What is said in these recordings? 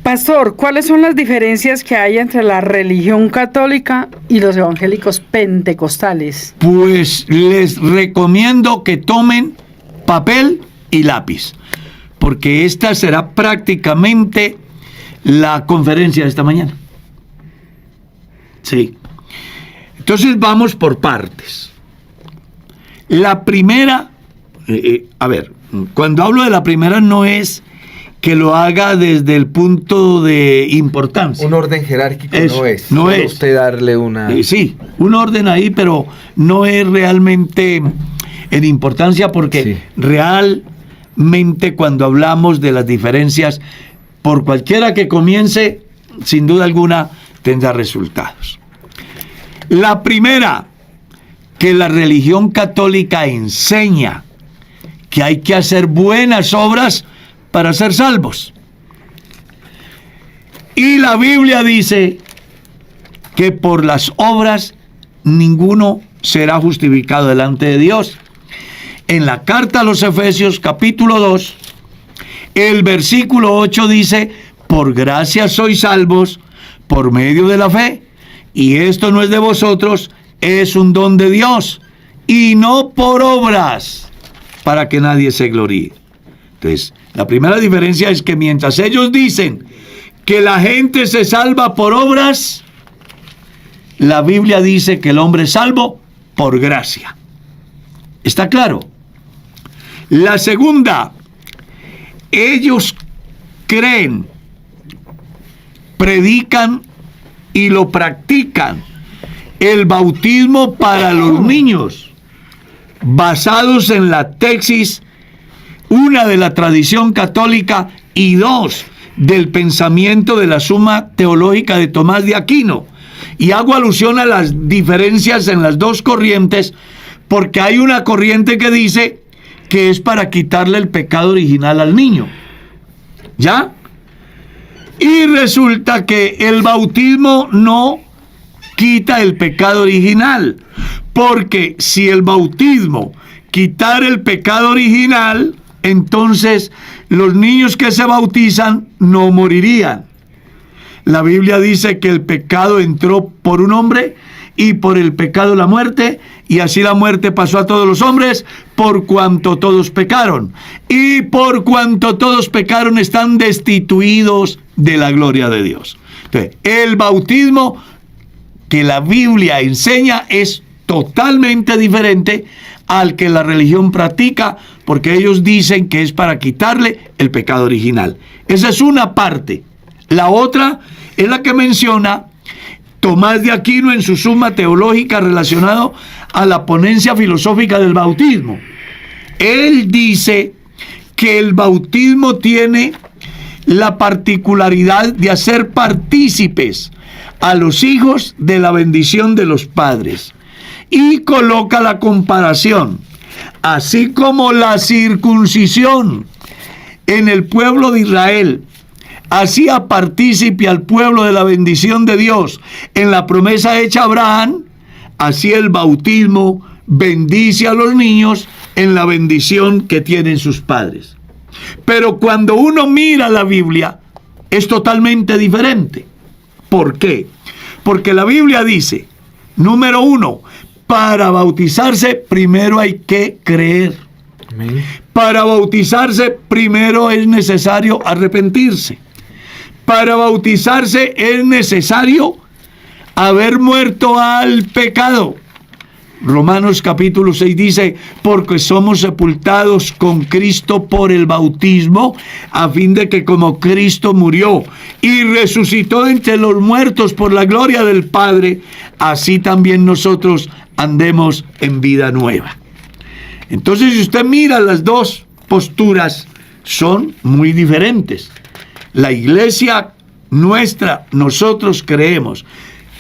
Pastor, ¿cuáles son las diferencias que hay entre la religión católica y los evangélicos pentecostales? Pues les recomiendo que tomen papel y lápiz, porque esta será prácticamente la conferencia de esta mañana. Sí. Entonces vamos por partes. La primera, cuando hablo de la primera no es que lo haga desde el punto de importancia. Un orden jerárquico no es. Usted darle una... Sí, un orden ahí, pero no es realmente en importancia, porque sí, realmente cuando hablamos de las diferencias, por cualquiera que comience, sin duda alguna, tendrá resultados. La primera, que la religión católica enseña que hay que hacer buenas obras para ser salvos. Y la Biblia dice que por las obras ninguno será justificado delante de Dios. En la carta a los Efesios, capítulo 2, el versículo 8 dice: por gracia sois salvos por medio de la fe, y esto no es de vosotros, es un don de Dios, y no por obras, para que nadie se gloríe. Entonces, la primera diferencia es que mientras ellos dicen que la gente se salva por obras, la Biblia dice que el hombre es salvo por gracia. ¿Está claro? La segunda, ellos creen, predican y lo practican el bautismo para los niños, basados en la tesis, una, de la tradición católica, y dos, del pensamiento de la Suma Teológica de Tomás de Aquino. Y hago alusión a las diferencias en las dos corrientes, porque hay una corriente que dice que es para quitarle el pecado original al niño. ¿Ya? Y resulta que el bautismo no quita el pecado original, porque si el bautismo quitara el pecado original, entonces los niños que se bautizan no morirían. La Biblia dice que el pecado entró por un hombre y por el pecado la muerte, y así la muerte pasó a todos los hombres por cuanto todos pecaron. Y por cuanto todos pecaron están destituidos de la gloria de Dios. Entonces, el bautismo que la Biblia enseña es totalmente diferente al que la religión practica, porque ellos dicen que es para quitarle el pecado original. Esa es una parte. La otra es la que menciona Tomás de Aquino en su Suma Teológica relacionado a la ponencia filosófica del bautismo. Él dice que el bautismo tiene la particularidad de hacer partícipes a los hijos de la bendición de los padres, y coloca la comparación, así como la circuncisión en el pueblo de Israel hacía partícipe al pueblo de la bendición de Dios en la promesa hecha a Abraham, así el bautismo bendice a los niños en la bendición que tienen sus padres. Pero cuando uno mira la Biblia, es totalmente diferente. ¿Por qué? Porque la Biblia dice, número 1, para bautizarse primero hay que creer. Amén. Para bautizarse primero es necesario arrepentirse. Para bautizarse es necesario haber muerto al pecado. Romanos capítulo 6 dice, porque somos sepultados con Cristo por el bautismo, a fin de que como Cristo murió y resucitó entre los muertos por la gloria del Padre, así también nosotros andemos en vida nueva. Entonces, si usted mira las dos posturas, son muy diferentes. La iglesia nuestra, nosotros creemos,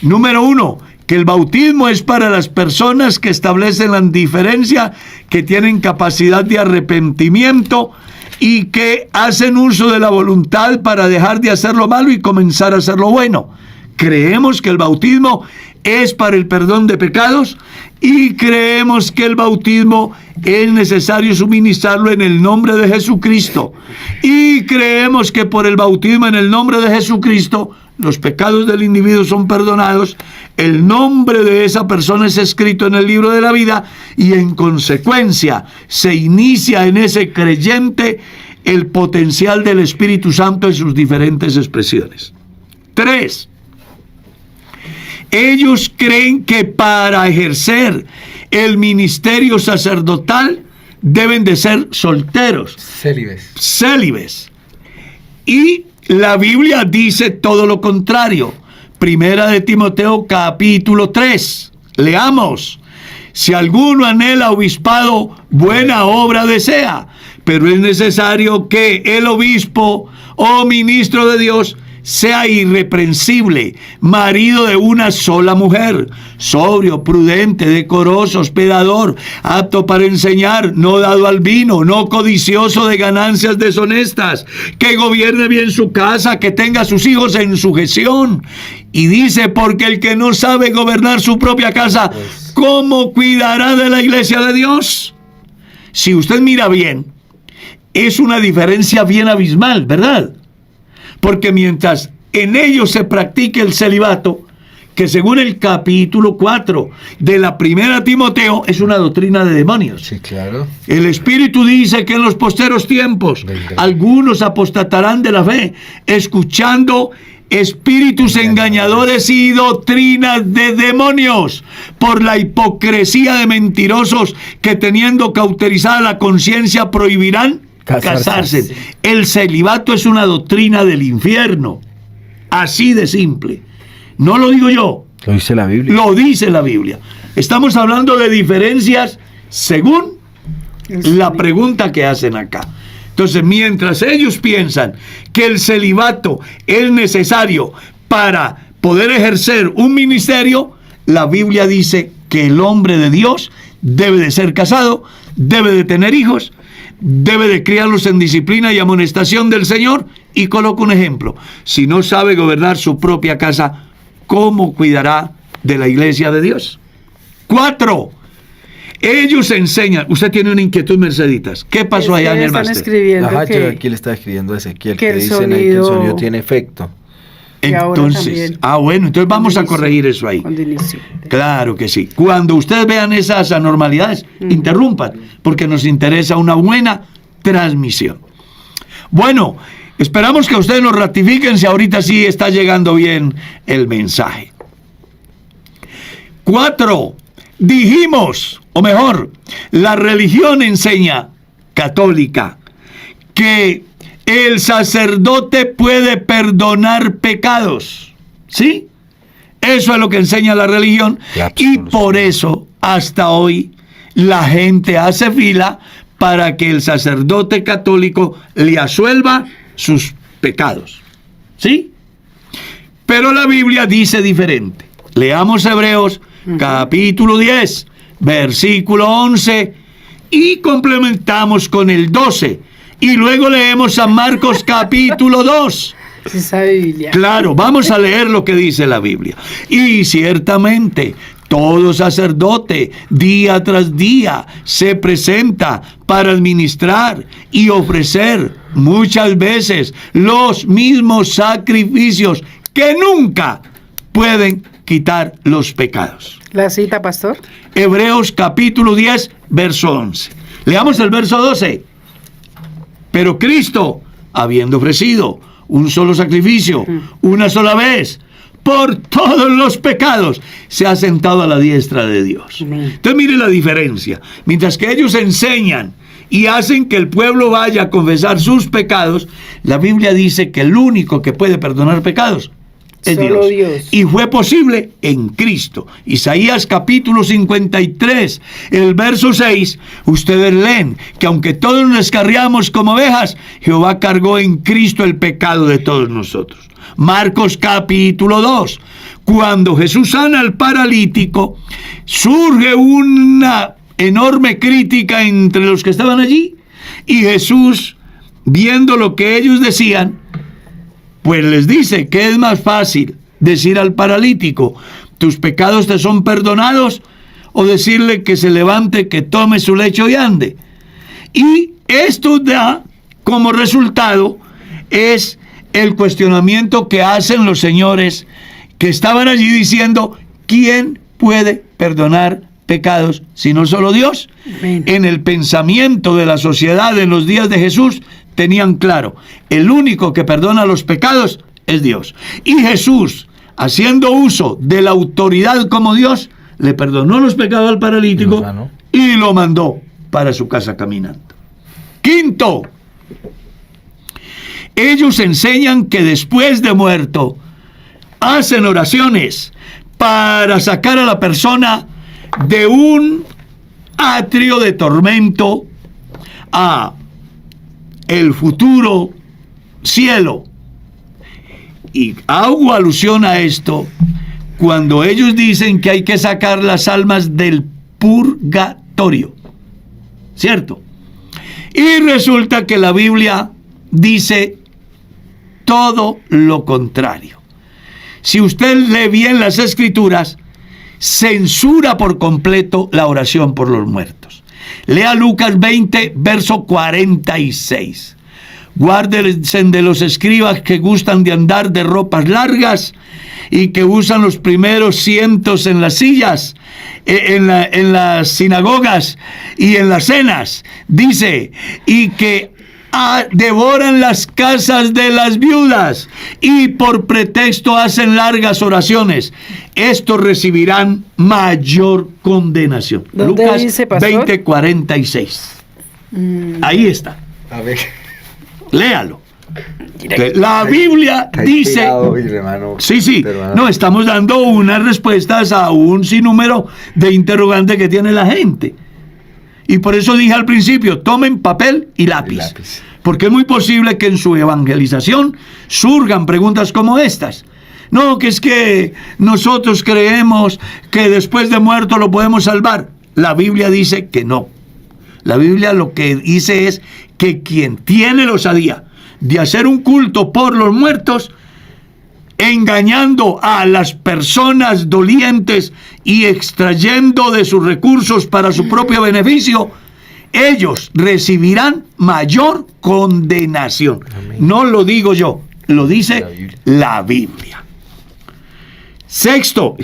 número 1, que el bautismo es para las personas que establecen la diferencia, que tienen capacidad de arrepentimiento y que hacen uso de la voluntad para dejar de hacer lo malo y comenzar a hacer lo bueno. Creemos que el bautismo es para el perdón de pecados y creemos que el bautismo es necesario suministrarlo en el nombre de Jesucristo y creemos que por el bautismo en el nombre de Jesucristo los pecados del individuo son perdonados, el nombre de esa persona es escrito en el libro de la vida y en consecuencia se inicia en ese creyente el potencial del Espíritu Santo en sus diferentes expresiones. 3. Ellos creen que para ejercer el ministerio sacerdotal deben de ser solteros. Célibes. Y la Biblia dice todo lo contrario. Primera de Timoteo capítulo 3. Leamos. Si alguno anhela obispado, buena obra desea, pero es necesario que el obispo o ministro de Dios sea irreprensible, marido de una sola mujer, sobrio, prudente, decoroso, hospedador, apto para enseñar, no dado al vino, no codicioso de ganancias deshonestas, que gobierne bien su casa, que tenga a sus hijos en sujeción. Y dice, porque el que no sabe gobernar su propia casa, ¿cómo cuidará de la iglesia de Dios? Si usted mira bien, es una diferencia bien abismal, ¿verdad? Porque mientras en ellos se practique el celibato, que según el capítulo 4 de la primera Timoteo es una doctrina de demonios. Sí, claro. El Espíritu dice que en los posteros tiempos algunos apostatarán de la fe, escuchando espíritus engañadores y doctrinas de demonios, por la hipocresía de mentirosos que teniendo cauterizada la conciencia prohibirán casarse. El celibato es una doctrina del infierno. Así de simple. No lo digo yo. Lo dice la Biblia. Lo dice la Biblia. Estamos hablando de diferencias según la pregunta que hacen acá. Entonces, mientras ellos piensan que el celibato es necesario para poder ejercer un ministerio, la Biblia dice que el hombre de Dios debe de ser casado, debe de tener hijos, debe de criarlos en disciplina y amonestación del Señor, y coloco un ejemplo. Si no sabe gobernar su propia casa, ¿cómo cuidará de la iglesia de Dios? 4. Ellos enseñan. Usted tiene una inquietud, Merceditas. ¿Qué pasó allá en el máster? Ajá, yo aquí le estaba escribiendo a Ezequiel que dicen ahí que el sonido tiene efecto. Entonces, bueno, entonces vamos a corregir eso ahí. Claro que sí. Cuando ustedes vean esas anormalidades, interrumpan, porque nos interesa una buena transmisión. Bueno, esperamos que ustedes nos ratifiquen si ahorita sí está llegando bien el mensaje. 4. Dijimos, o mejor, la religión enseña católica que el sacerdote puede perdonar pecados. ¿Sí? Eso es lo que enseña la religión. Y por eso, hasta hoy, la gente hace fila para que el sacerdote católico le absuelva sus pecados. ¿Sí? Pero la Biblia dice diferente. Leamos Hebreos, capítulo 10, versículo 11, y complementamos con el 12. Y luego leemos a Marcos capítulo 2. Esa Biblia. Claro, vamos a leer lo que dice la Biblia. Y ciertamente, todo sacerdote, día tras día, se presenta para administrar y ofrecer muchas veces los mismos sacrificios que nunca pueden quitar los pecados. ¿La cita, pastor? Hebreos capítulo 10, verso 11. Leamos el verso 12. Pero Cristo, habiendo ofrecido un solo sacrificio, una sola vez, por todos los pecados, se ha sentado a la diestra de Dios. Entonces mire la diferencia. Mientras que ellos enseñan y hacen que el pueblo vaya a confesar sus pecados, la Biblia dice que el único que puede perdonar pecados es Dios. Y fue posible en Cristo. Isaías capítulo 53, el verso 6, ustedes leen que aunque todos nos descarriamos como ovejas, Jehová cargó en Cristo el pecado de todos nosotros. Marcos capítulo 2, cuando Jesús sana al paralítico, surge una enorme crítica entre los que estaban allí, y Jesús, viendo lo que ellos decían, pues les dice que es más fácil decir al paralítico, tus pecados te son perdonados, o decirle que se levante, que tome su lecho y ande. Y esto da como resultado es el cuestionamiento que hacen los señores que estaban allí diciendo: ¿quién puede perdonar pecados sino solo Dios? Amén. En el pensamiento de la sociedad en los días de Jesús tenían claro: el único que perdona los pecados es Dios. Y Jesús, haciendo uso de la autoridad como Dios, le perdonó los pecados al paralítico y lo mandó para su casa caminando. Quinto, ellos enseñan que después de muerto hacen oraciones para sacar a la persona de un atrio de tormento a el futuro cielo. Y hago alusión a esto cuando ellos dicen que hay que sacar las almas del purgatorio, ¿cierto? Y resulta que la Biblia dice todo lo contrario. Si usted lee bien las Escrituras, censura por completo la oración por los muertos. Lea Lucas 20, verso 46. Guárdense de los escribas que gustan de andar de ropas largas y que usan los primeros cientos en las sillas, en las sinagogas y en las cenas. Dice, y que devoran las casas de las viudas y por pretexto hacen largas oraciones. Estos recibirán mayor condenación. Lucas dice, pastor? 20, 46. Ahí está. A ver. Léalo. La Biblia dice... Sí. No, estamos dando unas respuestas a un sinnúmero de interrogantes que tiene la gente. Y por eso dije al principio, tomen papel y lápiz. Porque es muy posible que en su evangelización surjan preguntas como estas. No, que es que nosotros creemos que después de muerto lo podemos salvar. La Biblia dice que no. La Biblia lo que dice es que quien tiene la osadía de hacer un culto por los muertos, engañando a las personas dolientes y extrayendo de sus recursos para su propio beneficio, ellos recibirán mayor condenación. Amén. No lo digo yo, lo dice la Biblia. Sexto,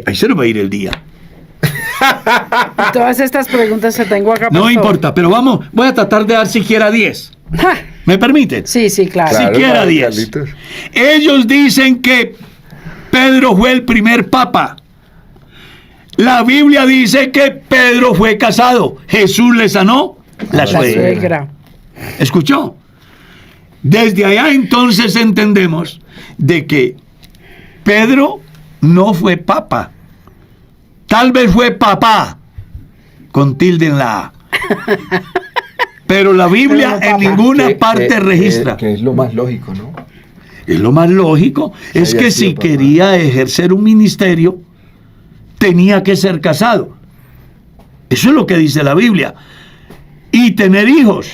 ahí se nos va a ir el día. Y todas estas preguntas que tengo acá. No importa, pero voy a tratar de dar siquiera 10. ¿Me permiten? Sí, claro. Siquiera 10. Ellos dicen que Pedro fue el primer papa. La Biblia dice que Pedro fue casado. Jesús le sanó la suegra. ¿Escuchó? Desde allá entonces entendemos de que Pedro no fue papa. Tal vez fue papá, con tilde en la A. Pero la Biblia en ninguna parte registra. Que es lo más lógico, ¿no? Es lo más lógico. Es que si quería ejercer un ministerio, tenía que ser casado. Eso es lo que dice la Biblia. Y tener hijos.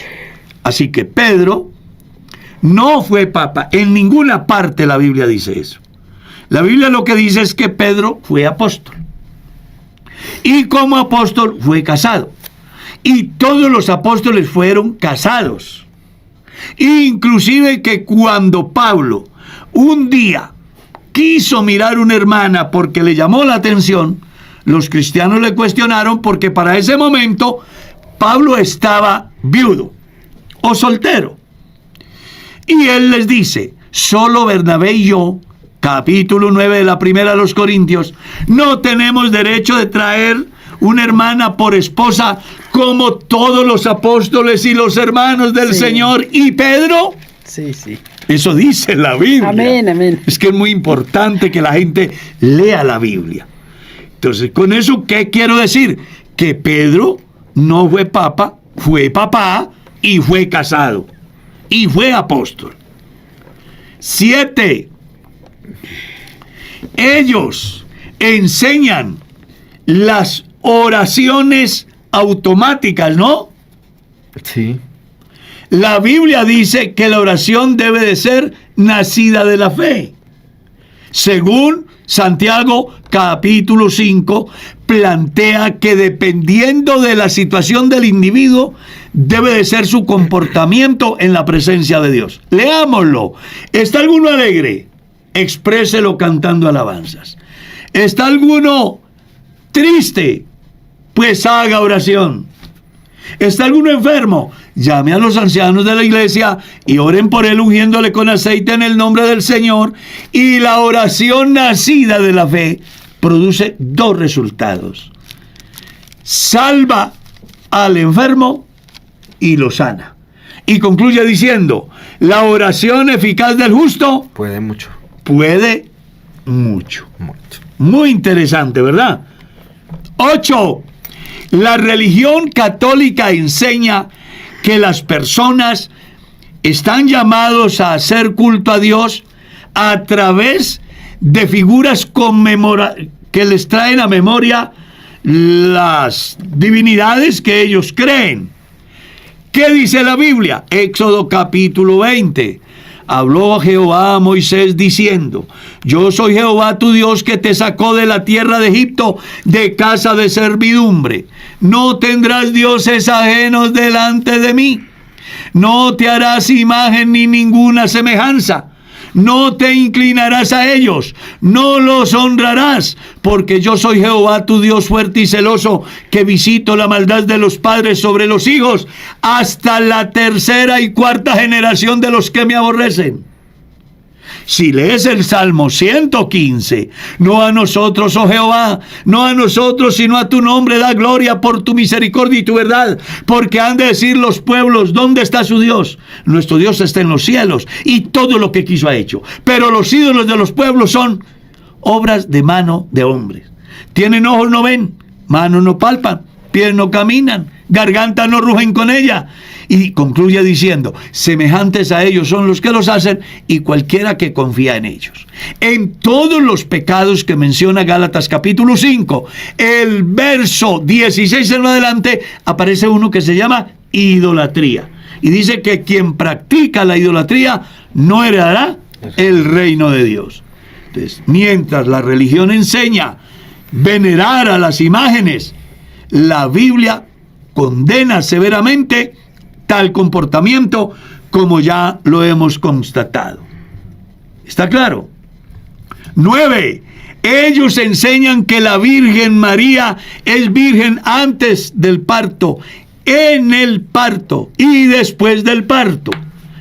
Así que Pedro no fue papa. En ninguna parte la Biblia dice eso. La Biblia lo que dice es que Pedro fue apóstol. Y como apóstol fue casado. Y todos los apóstoles fueron casados. Inclusive que cuando Pablo un día quiso mirar una hermana porque le llamó la atención, los cristianos le cuestionaron porque para ese momento Pablo estaba viudo o soltero. Y él les dice, solo Bernabé y yo, capítulo 9 de la primera de los Corintios, no tenemos derecho de traer una hermana por esposa como todos los apóstoles y los hermanos del Señor. ¿Y Pedro? Sí. Eso dice la Biblia. Amén. Es que es muy importante que la gente lea la Biblia. Entonces, con eso, ¿qué quiero decir? Que Pedro no fue papa, fue papá y fue casado. Y fue apóstol. 7. Ellos enseñan las oraciones automáticas, ¿no? Sí. La Biblia dice que la oración debe de ser nacida de la fe, según Santiago capítulo 5 plantea que dependiendo de la situación del individuo debe de ser su comportamiento en la presencia de Dios. Leámoslo. ¿Está alguno alegre? Expréselo cantando alabanzas. ¿Está alguno triste? Pues haga oración. ¿Está alguno enfermo? Llame a los ancianos de la iglesia y oren por él ungiéndole con aceite en el nombre del Señor. Y la oración nacida de la fe produce dos resultados. Salva al enfermo y lo sana. Y concluye diciendo, la oración eficaz del justo Puede mucho. puede mucho. Mucho. Muy interesante, ¿verdad? 8. La religión católica enseña que las personas están llamados a hacer culto a Dios a través de figuras que les traen a memoria las divinidades que ellos creen. ¿Qué dice la Biblia? Éxodo capítulo 20. Habló Jehová a Moisés diciendo, yo soy Jehová tu Dios que te sacó de la tierra de Egipto, de casa de servidumbre. No tendrás dioses ajenos delante de mí. No te harás imagen ni ninguna semejanza. No te inclinarás a ellos, no los honrarás, porque yo soy Jehová tu Dios fuerte y celoso, que visito la maldad de los padres sobre los hijos, hasta la tercera y cuarta generación de los que me aborrecen. Si lees el Salmo 115, no a nosotros, oh Jehová, no a nosotros, sino a tu nombre da gloria por tu misericordia y tu verdad, porque han de decir los pueblos, ¿dónde está su Dios? Nuestro Dios está en los cielos, y todo lo que quiso ha hecho. Pero los ídolos de los pueblos son obras de mano de hombres. Tienen ojos, no ven, manos no palpan, pies no caminan, garganta no rugen con ella. Y concluye diciendo, semejantes a ellos son los que los hacen y cualquiera que confía en ellos. En todos los pecados que menciona Gálatas capítulo 5, el verso 16 en adelante, aparece uno que se llama idolatría. Y dice que quien practica la idolatría no heredará el reino de Dios. Entonces, mientras la religión enseña venerar a las imágenes, la Biblia condena severamente tal comportamiento, como ya lo hemos constatado. ¿Está claro? 9. Ellos enseñan que la Virgen María es virgen antes del parto, en el parto y después del parto.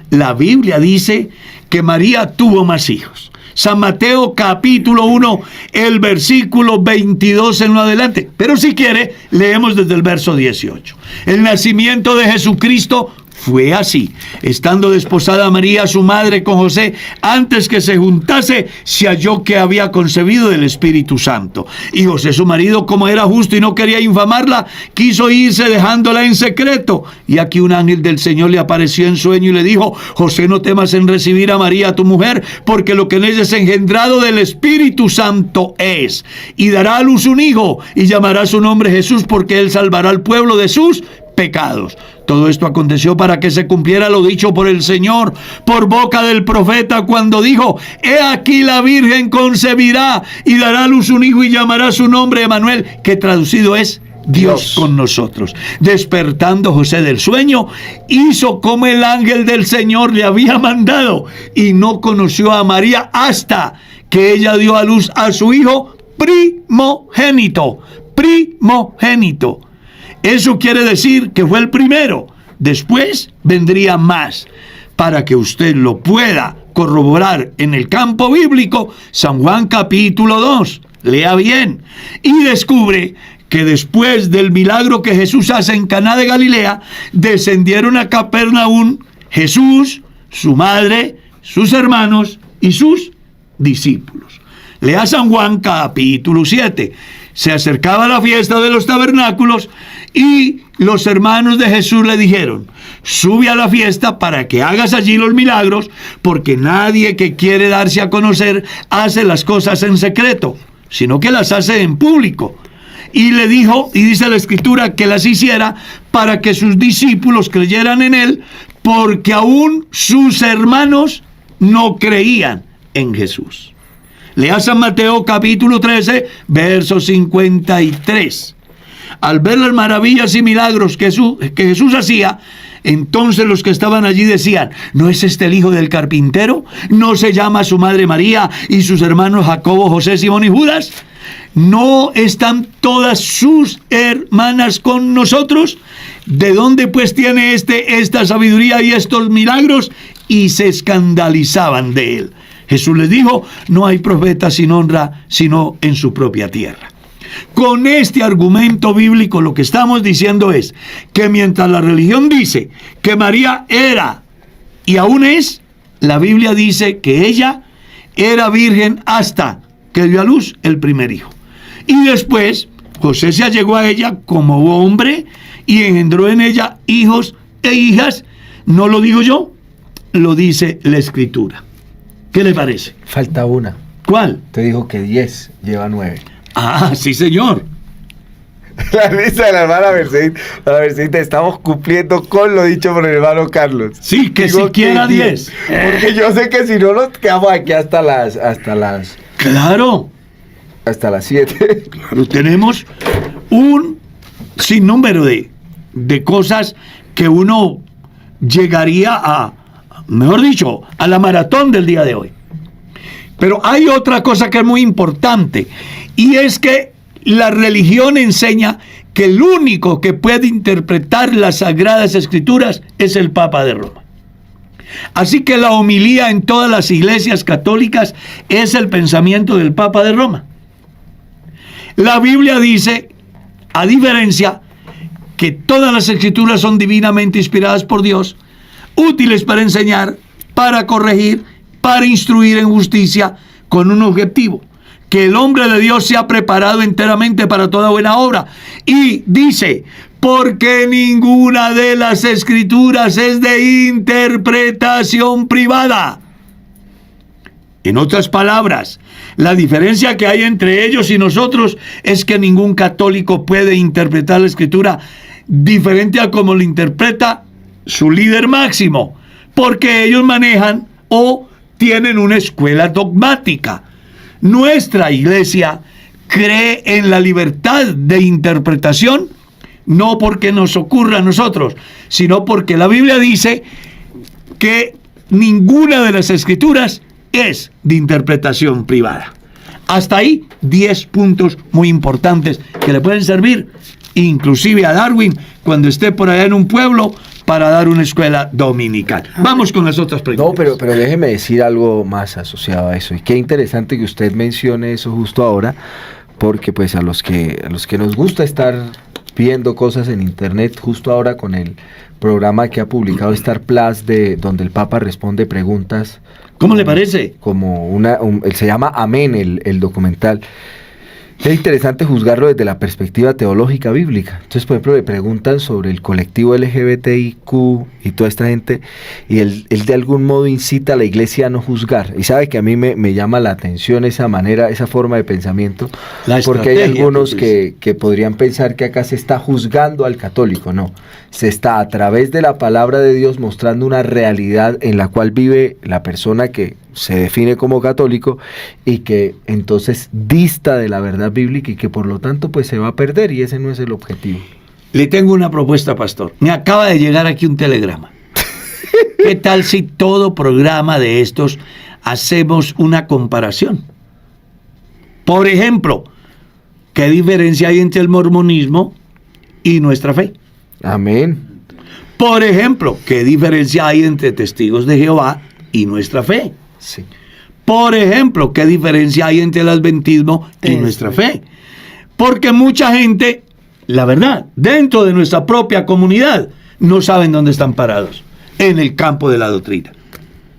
La Biblia dice que María tuvo más hijos. San Mateo capítulo 1, el versículo 22 en lo adelante. Pero si quiere, leemos desde el verso 18. El nacimiento de Jesucristo fue así. Estando desposada María, su madre, con José, antes que se juntase, se halló que había concebido del Espíritu Santo. Y José, su marido, como era justo y no quería infamarla, quiso irse dejándola en secreto. Y aquí un ángel del Señor le apareció en sueño y le dijo, José, no temas en recibir a María, tu mujer, porque lo que en ella es engendrado del Espíritu Santo es. Y dará a luz un hijo, y llamará su nombre Jesús, porque él salvará al pueblo de sus pecados. Todo esto aconteció para que se cumpliera lo dicho por el Señor por boca del profeta cuando dijo, he aquí la Virgen concebirá y dará a luz un hijo y llamará su nombre Emanuel, que traducido es Dios con nosotros. Despertando José del sueño, hizo como el ángel del Señor le había mandado y no conoció a María hasta que ella dio a luz a su hijo primogénito. Eso quiere decir que fue el primero. Después vendría más. Para que usted lo pueda corroborar en el campo bíblico, San Juan capítulo 2. Lea bien. Y descubre que después del milagro que Jesús hace en Caná de Galilea, descendieron a Capernaum Jesús, su madre, sus hermanos y sus discípulos. Lea San Juan capítulo 7. Se acercaba la fiesta de los tabernáculos y los hermanos de Jesús le dijeron, sube a la fiesta para que hagas allí los milagros, porque nadie que quiere darse a conocer hace las cosas en secreto, sino que las hace en público. Y le dijo, y dice la Escritura, que las hiciera para que sus discípulos creyeran en él, porque aún sus hermanos no creían en Jesús. Lea San Mateo capítulo 13, verso 53. Al ver las maravillas y milagros que Jesús hacía, entonces los que estaban allí decían: ¿no es este el hijo del carpintero? ¿No se llama su madre María y sus hermanos Jacobo, José, Simón y Judas? ¿No están todas sus hermanas con nosotros? ¿De dónde pues tiene esta sabiduría y estos milagros? Y se escandalizaban de él. Jesús les dijo: no hay profeta sin honra sino en su propia tierra. Con este argumento bíblico lo que estamos diciendo es que mientras la religión dice que María era y aún es, la Biblia dice que ella era virgen hasta que dio a luz el primer hijo. Y después José se allegó a ella como hombre y engendró en ella hijos e hijas. No lo digo yo, lo dice la Escritura. ¿Qué le parece? Falta una. ¿Cuál? Te dijo que 10 lleva 9. Ah, sí, señor. La risa de la hermana Mercedes. La Mercedes, estamos cumpliendo con lo dicho por el hermano Carlos. Sí, que Digo siquiera 10. Porque yo sé que si no nos quedamos aquí hasta las Claro. hasta las 7. Claro, tenemos un sinnúmero de cosas que uno llegaría a, mejor dicho, a la maratón del día de hoy. Pero hay otra cosa que es muy importante, y es que la religión enseña que el único que puede interpretar las Sagradas Escrituras es el Papa de Roma. Así que la homilía en todas las iglesias católicas es el pensamiento del Papa de Roma. La Biblia dice, a diferencia, que todas las Escrituras son divinamente inspiradas por Dios, útiles para enseñar, para corregir, para instruir en justicia, con un objetivo: que el hombre de Dios sea preparado enteramente para toda buena obra. Y dice: porque ninguna de las Escrituras es de interpretación privada. En otras palabras, la diferencia que hay entre ellos y nosotros es que ningún católico puede interpretar la Escritura diferente a como lo interpreta su líder máximo, porque ellos manejan o tienen una escuela dogmática. Nuestra iglesia cree en la libertad de interpretación, no porque nos ocurra a nosotros, sino porque la Biblia dice que ninguna de las Escrituras es de interpretación privada. Hasta ahí 10 puntos muy importantes que le pueden servir inclusive a Darwin cuando esté por allá en un pueblo para dar una escuela dominical. Vamos con las otras preguntas. No, pero déjeme decir algo más asociado a eso. Y qué interesante que usted mencione eso justo ahora, porque pues a los que nos gusta estar viendo cosas en internet, justo ahora con el programa que ha publicado Star Plus, donde el Papa responde preguntas. ¿Cómo le parece? Como se llama Amén el documental. Es interesante juzgarlo desde la perspectiva teológica bíblica. Entonces, por ejemplo, le preguntan sobre el colectivo LGBTIQ y toda esta gente, y él de algún modo incita a la iglesia a no juzgar. Y sabe que a mí me llama la atención esa manera, esa forma de pensamiento, porque hay algunos que podrían pensar que acá se está juzgando al católico. No, se está a través de la palabra de Dios mostrando una realidad en la cual vive la persona que se define como católico y que entonces dista de la verdad bíblica y que por lo tanto pues se va a perder, y ese no es el objetivo. Le tengo una propuesta, pastor. Me acaba de llegar aquí un telegrama. ¿Qué tal si todo programa de estos hacemos una comparación? Por ejemplo, ¿qué diferencia hay entre el mormonismo y nuestra fe? Amén. Por ejemplo, ¿qué diferencia hay entre Testigos de Jehová y nuestra fe? Sí. Por ejemplo, ¿qué diferencia hay entre el adventismo y nuestra fe? Porque mucha gente, la verdad, dentro de nuestra propia comunidad, no saben dónde están parados en el campo de la doctrina.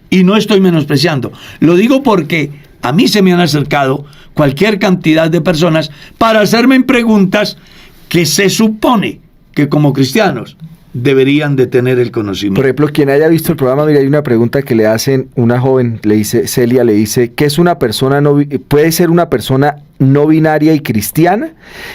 Y no estoy menospreciando. Lo digo porque a mí se me han acercado cualquier cantidad de personas para hacerme preguntas que se supone que como cristianos deberían de tener el conocimiento. Por ejemplo, quien haya visto el programa, mira, hay una pregunta que le hacen una joven, le dice, Celia, le dice, ¿qué es una persona puede ser una persona no binaria y cristiana?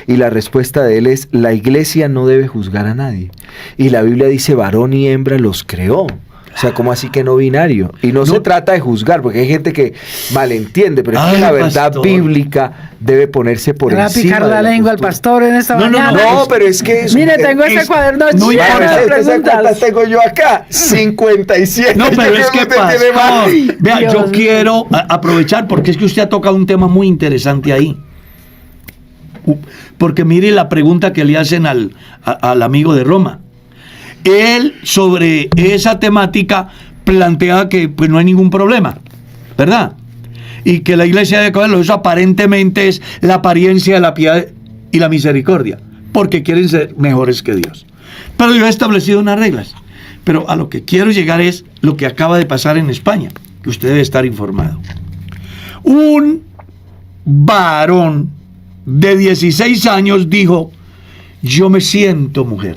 Y la respuesta de él es, la iglesia no debe juzgar a nadie. Y la Biblia dice, varón y hembra los creó. O sea, ¿cómo así que no binario? Y no se trata de juzgar, porque hay gente que malentiende, pero es que la verdad pastor bíblica debe ponerse por ¿Le va a encima picar de la lengua al cultura. pastor en esta No, mañana? No, pero es que... Mire, tengo este es- cuaderno no lleno importa. de ¿Usted sabe cuántas preguntas. tengo yo acá? 57. No, pero Yo es creo que usted tiene más. pastor, vea, Dios yo mío. quiero aprovechar porque es que usted ha tocado un tema muy interesante ahí. Porque mire la pregunta que le hacen al amigo de Roma. Él sobre esa temática plantea que pues no hay ningún problema, ¿verdad? Y que la iglesia de Coelho, eso aparentemente es la apariencia de la piedad y la misericordia, porque quieren ser mejores que Dios. Pero yo he establecido unas reglas. Pero a lo que quiero llegar es lo que acaba de pasar en España, que usted debe estar informado. Un varón de 16 años dijo: yo me siento mujer.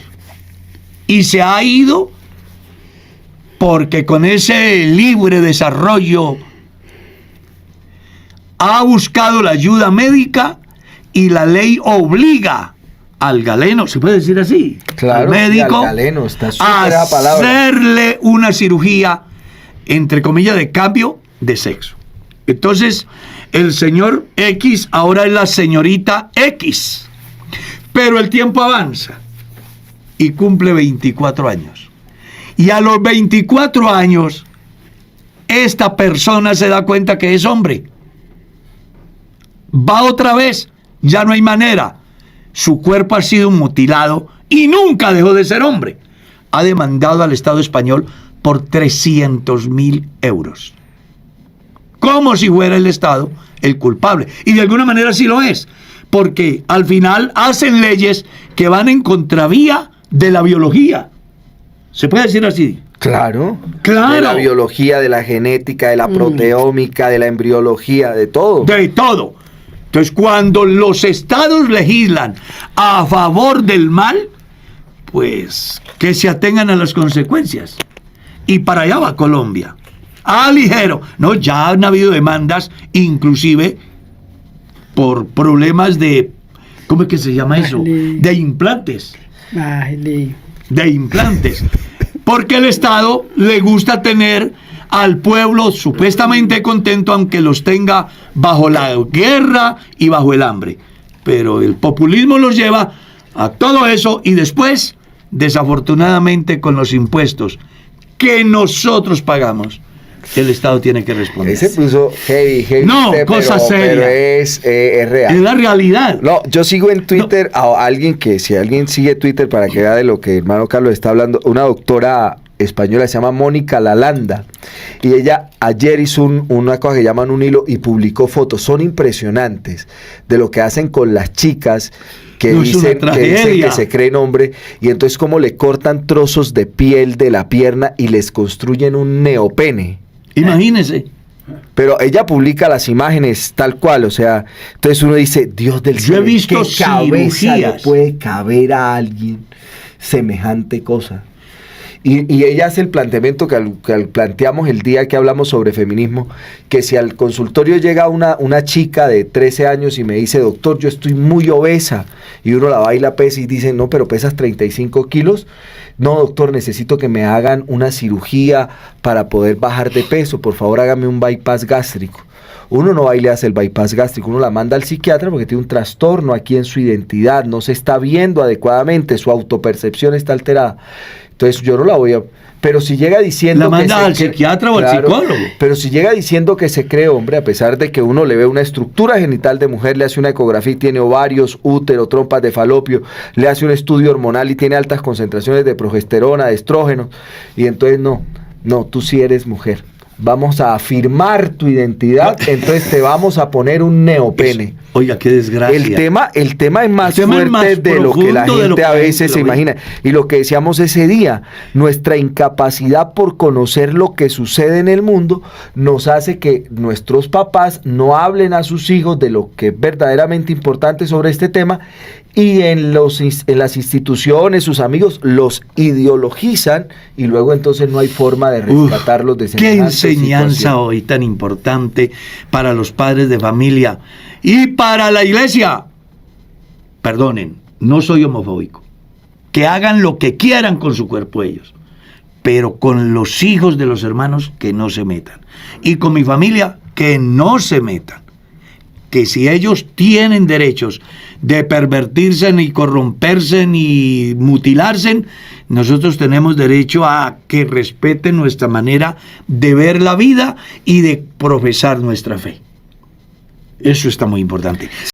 Y se ha ido porque con ese libre desarrollo ha buscado la ayuda médica y la ley obliga al galeno, ¿se puede decir así? Claro, al médico, sí, al galeno, está súper a esa palabra. hacerle una cirugía, entre comillas, de cambio de sexo. Entonces, el señor X ahora es la señorita X. Pero el tiempo avanza y cumple 24 años. Y a los 24 años, esta persona se da cuenta que es hombre. Va otra vez, ya no hay manera. Su cuerpo ha sido mutilado y nunca dejó de ser hombre. Ha demandado al Estado español por 300.000 euros. Como si fuera el Estado el culpable. Y de alguna manera sí lo es. Porque al final hacen leyes que van en contravía de la biología. ¿Se puede decir así? Claro. Claro. De la biología, de la genética, de la proteómica, de la embriología, de todo. De todo. Entonces, cuando los estados legislan a favor del mal, pues que se atengan a las consecuencias. Y para allá va Colombia. Ligero. No, ya han habido demandas, inclusive por problemas de, ¿cómo es que se llama eso? Ay, De implantes. Ay, Lee. De implantes. Porque el Estado le gusta tener al pueblo supuestamente contento, aunque los tenga bajo la guerra y bajo el hambre. Pero el populismo los lleva a todo eso y después, desafortunadamente, con los impuestos que nosotros pagamos, el Estado tiene que responder. Ese puso heavy. No, usted, cosa seria. Pero es real. Es la realidad. No, yo sigo en Twitter a alguien que, si alguien sigue Twitter para que vea de lo que el hermano Carlos está hablando, una doctora española se llama Mónica Lalanda, y ella ayer hizo una cosa que llaman un hilo y publicó fotos, son impresionantes, de lo que hacen con las chicas que, No, es una dicen tragedia. que se creen hombre, y entonces como le cortan trozos de piel de la pierna y les construyen un neopene. Imagínense. Pero ella publica las imágenes tal cual, o sea, entonces uno dice, Dios del Yo he cielo, visto ¿qué cabeza le cirugías? puede caber a alguien semejante cosa? Y ella hace el planteamiento que planteamos el día que hablamos sobre feminismo, que si al consultorio llega una chica de 13 años y me dice, doctor, yo estoy muy obesa, y uno la va y la pesa y dice, no, pero pesas 35 kilos, no, doctor, necesito que me hagan una cirugía para poder bajar de peso, por favor hágame un bypass gástrico. Uno no va y le hace el bypass gástrico, uno la manda al psiquiatra porque tiene un trastorno aquí en su identidad, no se está viendo adecuadamente, su autopercepción está alterada. Entonces yo no la voy a... Pero si llega diciendo ¿La manda que al psiquiatra o al psicólogo? Pero si llega diciendo que se cree hombre, a pesar de que uno le ve una estructura genital de mujer, le hace una ecografía y tiene ovarios, útero, trompas de falopio, le hace un estudio hormonal y tiene altas concentraciones de progesterona, de estrógenos, y entonces no, tú sí eres mujer. Vamos a afirmar tu identidad, entonces te vamos a poner un neopene. Oiga, qué desgracia. El tema es más El tema es fuerte más de lo que la profundo de lo gente que a la veces gente se lo ve. imagina. Y lo que decíamos ese día, nuestra incapacidad por conocer lo que sucede en el mundo nos hace que nuestros papás no hablen a sus hijos de lo que es verdaderamente importante sobre este tema, y en las instituciones, sus amigos los ideologizan, y luego entonces no hay forma de rescatarlos de Qué semejante enseñanza situación. hoy tan importante para los padres de familia y para la iglesia. Perdonen, no soy homofóbico. Que hagan lo que quieran con su cuerpo ellos. pero con los hijos de los hermanos que no se metan. Y con mi familia que no se metan. Que si ellos tienen derechos de pervertirse y corromperse y mutilarse, nosotros tenemos derecho a que respeten nuestra manera de ver la vida y de profesar nuestra fe. Eso está muy importante.